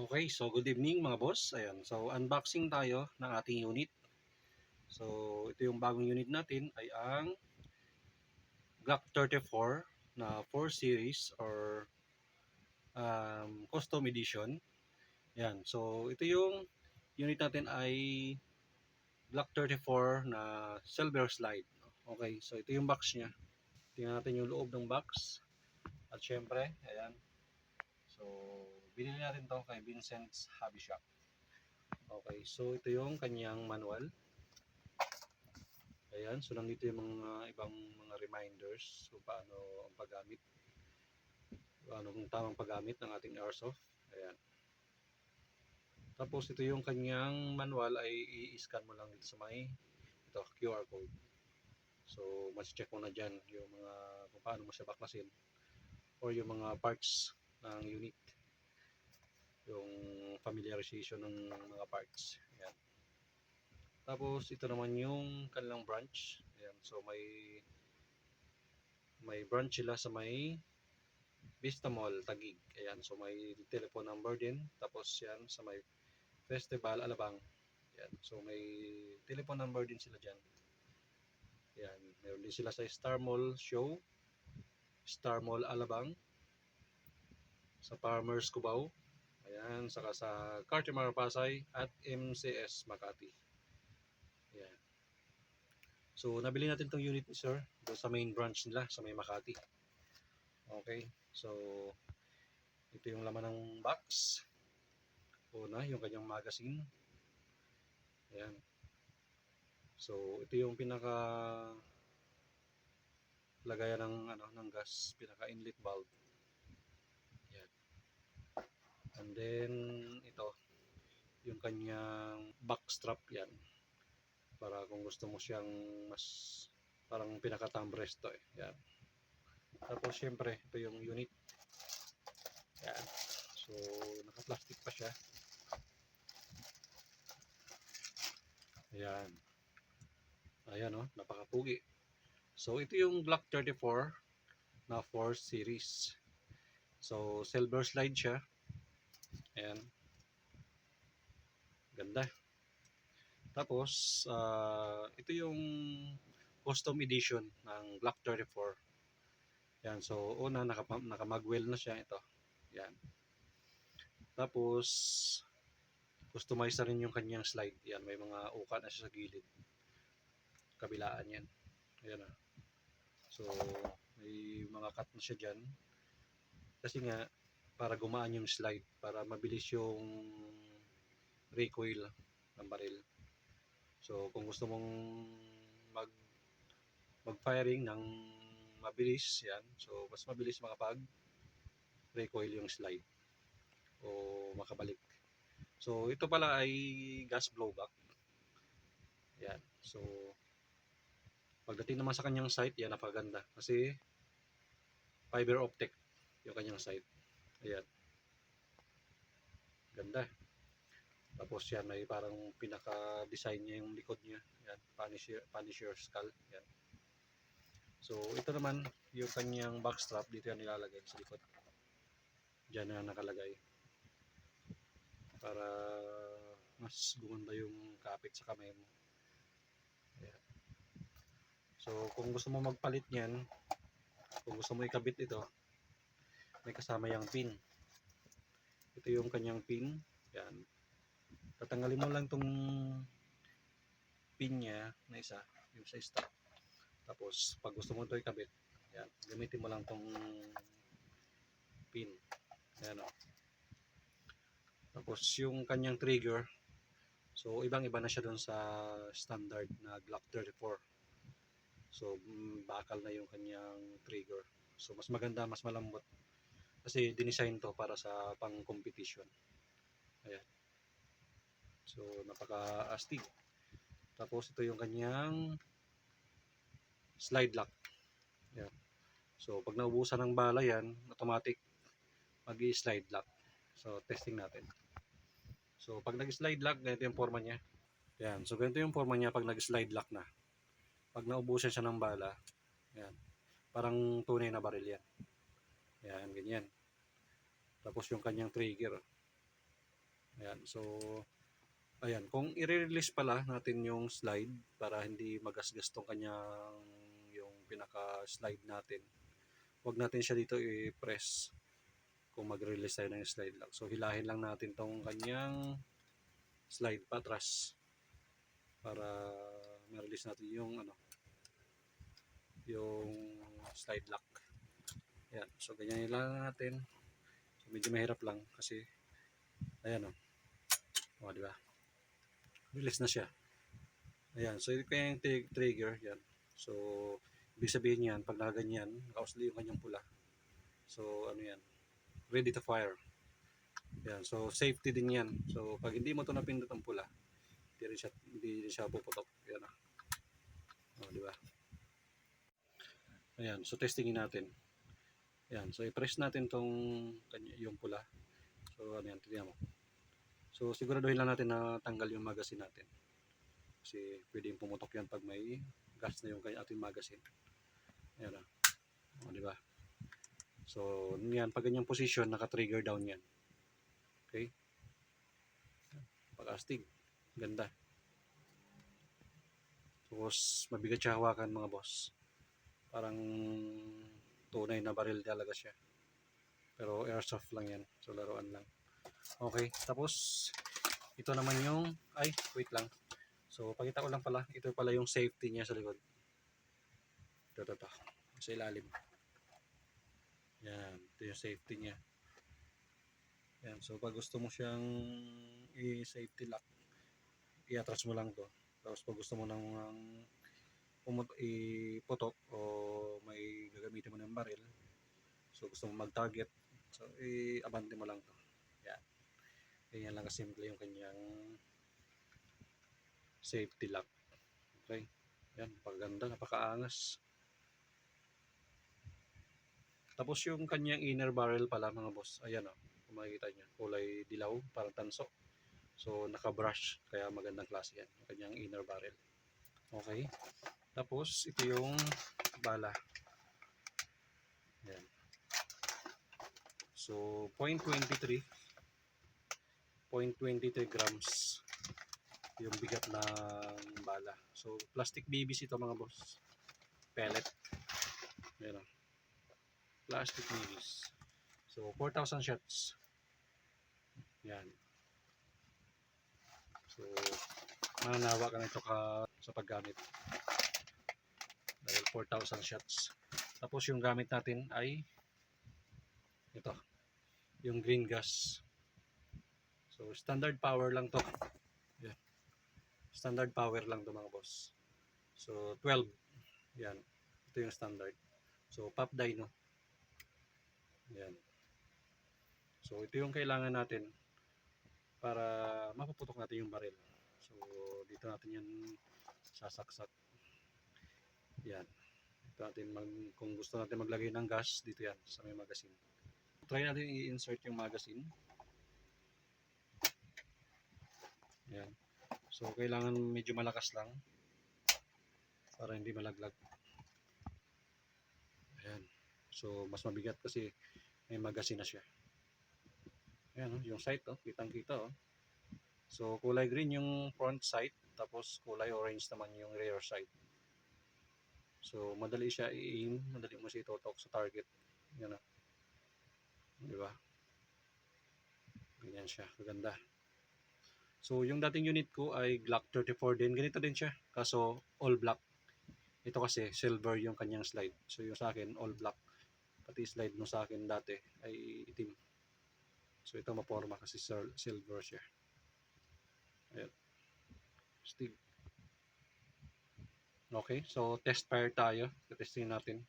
Okay, so good evening mga boss. Ayan, so unboxing tayo ng ating unit. So ito yung bagong unit natin ay ang Glock 34 na 4 series or custom edition. Ayan, so ito yung unit natin ay Glock 34 na silver slide. Okay, so ito yung box niya. Tingnan natin yung loob ng box. At syempre, ayan. So binili natin to kay Vincent's Hobby Shop. Okay, so ito yung kanyang manual. Ayan, so nandito yung mga ibang mga reminders kung paano ang paggamit, ano kung tamang paggamit ng ating airsoft. Ayan. Tapos ito yung kanyang manual ay i-scan mo lang dito sa may ito, QR code. So, mas-check mo na dyan yung mga kung paano mo siya baklasin or yung mga parts ng unit, yung familiarization ng mga parts. Ayan. Tapos ito naman yung kanilang branch. Ayan, so may branch sila sa may Vista Mall, Taguig. Ayan, so may telephone number din. Tapos yan sa may Festival, Alabang. Ayan, so may telephone number din sila dyan. Ayan, meron din sila sa Star Mall Show, Star Mall Alabang, sa Farmers Cubao. Ayan, saka sa Cartimar Pasay at MCS Makati. Ayan. So, nabili natin tong unit ni sir doon sa main branch nila sa may Makati. Okay, so ito yung laman ng box. Una, yung kanyang magazine. Ayan. So, ito yung pinaka lagayan ng gas, pinaka inlet valve. Ayan. And then ito, yung kanyang back strap yan. Para kung gusto mo siyang mas parang pinaka thumb rest to eh. Ayan. Tapos syempre, ito yung unit. Ayan. So, naka-plastic pa siya. Ayan. Ayan oh, napakapugi. So, ito yung Glock 34 na 4 series. So, silver slide siya. Ayan. Ganda. Tapos, ito yung custom edition ng Glock 34. Ayan. So, una, naka-magwell na siya ito. Ayan. Tapos, customize na rin yung kanyang slide. Ayan. May mga uka na siya sa gilid. Kabilaan yan. Ayan ah. So, may mga cut na siya dyan. Kasi nga, para gumaan yung slide, para mabilis yung recoil ng baril. So, kung gusto mong mag-firing ng mabilis, yan. So, mas mabilis makapag-recoil yung slide o makabalik. So, ito pala ay gas blowback. Yan. So, pagdating naman sa kanyang sight, yan, napaganda. Kasi, fiber optic yung kanyang sight. Ayan. Ganda. Tapos yan, may parang pinaka-design niya yung likod niya. Yan, Punisher skull. Yan. So, ito naman, yung kanyang backstrap, dito yan nilalagay sa likod. Diyan na nakalagay. Para mas gumanda yung kapit sa kamay mo. Ayan. So, kung gusto mo magpalit niyan, kung gusto mo ikabit ito, may kasama yung pin. Ito yung kanyang pin. Yan. Tatanggalin mo lang tong pin niya na isa, yung sa stop. Tapos, pag gusto mo ito ikabit, yan, gamitin mo lang tong pin. Ayan o. Tapos, yung kanyang trigger, so, ibang-iba na siya doon sa standard na Glock 34. So, bakal na yung kanyang trigger. So, mas maganda, mas malambot. Kasi, dinesign to para sa pang-competition. Ayan. So, napaka-astig. Tapos, ito yung kanyang slide lock. Ayan. So, pag naubusan ng bala yan, automatic mag-i-slide lock. So, testing natin. So, pag nag-slide lock, ganito yung forma niya. Ayan. So, ganito yung forma niya pag nag-slide lock na. Pag naubusan siya ng bala, ayan, parang tunay na baril yan. Ayan, ganyan. Tapos yung kanyang trigger. Ayan, so ayan, kung i-release pala natin yung slide para hindi magasgas tong kanyang yung pinaka-slide natin. Huwag natin siya dito i-press kung mag-release tayo ng slide lang. So hilahin lang natin tong kanyang slide patras para ma-release natin yung ano, yung slide lock. Ayan, so ganyan lang natin. So medyo mahirap lang kasi ayan oh. O, di ba? Release na siya. Ayan, so ito kaya yung trigger, yan. So, ibig sabihin yan, pag nakaganyan, nakausli yung kanyang pula. So, ano yan, ready to fire. Yan, so safety din yan. So, pag hindi mo ito napindot ang pula, hindi rin siya puputok. Yan ah. O, di ba? Ayan, so testingin natin. Ayan, so i-press natin yung pula. So, ano yan, tignan mo. So, siguraduhin lang natin na tanggal yung magazine natin. Kasi pwedeng pumutok yan pag may gas na yung ating magazine. Ayan ah. O, di ba? So, yan, pag ganyang position, naka-trigger down yan. Okay? Pag-astig. Ganda. Tapos, mabigat siya hawakan mga boss. Parang tunay na baril talaga siya. Pero airsoft lang yan. So, laruan lang. Okay, tapos, ito naman yung, wait lang. So, pakita ko lang pala, ito pala yung safety niya sa likod. Ito. Sa ilalim. Yan, ito yung safety niya. Yan, so pag gusto mo siyang i-safety lock, i-atras mo lang to. Tapos pag gusto mo nang iputok o may gagamitin mo ng baril, so gusto mo mag-target, so i-abante mo lang to. Yan. Ganyan lang kasimple yung kanyang safety lock. Okay. Yan, paganda, napakaangas. Tapos yung kanyang inner barrel pala mga boss, ayan o, kung makikita nyo, kulay dilaw, parang tanso. So naka-brush, kaya magandang klase yan, yung kanyang inner barrel. Okay. Tapos ito yung bala. Yan. So 0.23 grams yung bigat ng bala. So plastic BBs ito mga boss. Pellet. Yan o. Plastic BBs. So 4,000 shots. Yan. So mananawa ka na ito sa paggamit. Dahil 4,000 shots. Tapos yung gamit natin ay ito. Yung green gas. So standard power lang to. Yan. Standard power lang to mga boss. So 12. Yan. Ito yung standard. So pop dyno. Yan. So ito yung kailangan natin para mapuputok natin yung baril. So dito natin yan sasaksak. Yan. Ito natin kung gusto natin maglagay ng gas, dito yan sa may magazine. Try natin i-insert yung magazine. Yan. So kailangan medyo malakas lang para hindi malaglag. Ayan. So mas mabigat kasi may magazine na siya. Ayan, yung sight, kitang-kita. So kulay green yung front sight, tapos kulay orange naman yung rear sight. So madali siya i-aim, madali mo siya itutok sa target. Yan o. Di ba? Ganyan siya, kaganda. So yung dating unit ko ay Glock 34 din. Ganito din siya, kaso all black. Ito kasi silver yung kanyang slide. So yung sa akin all black. Pati slide mo sa akin dati ay itim. So ito maporma kasi silver siya. Ayan. Stig. Okay, so test fire tayo. Testing natin.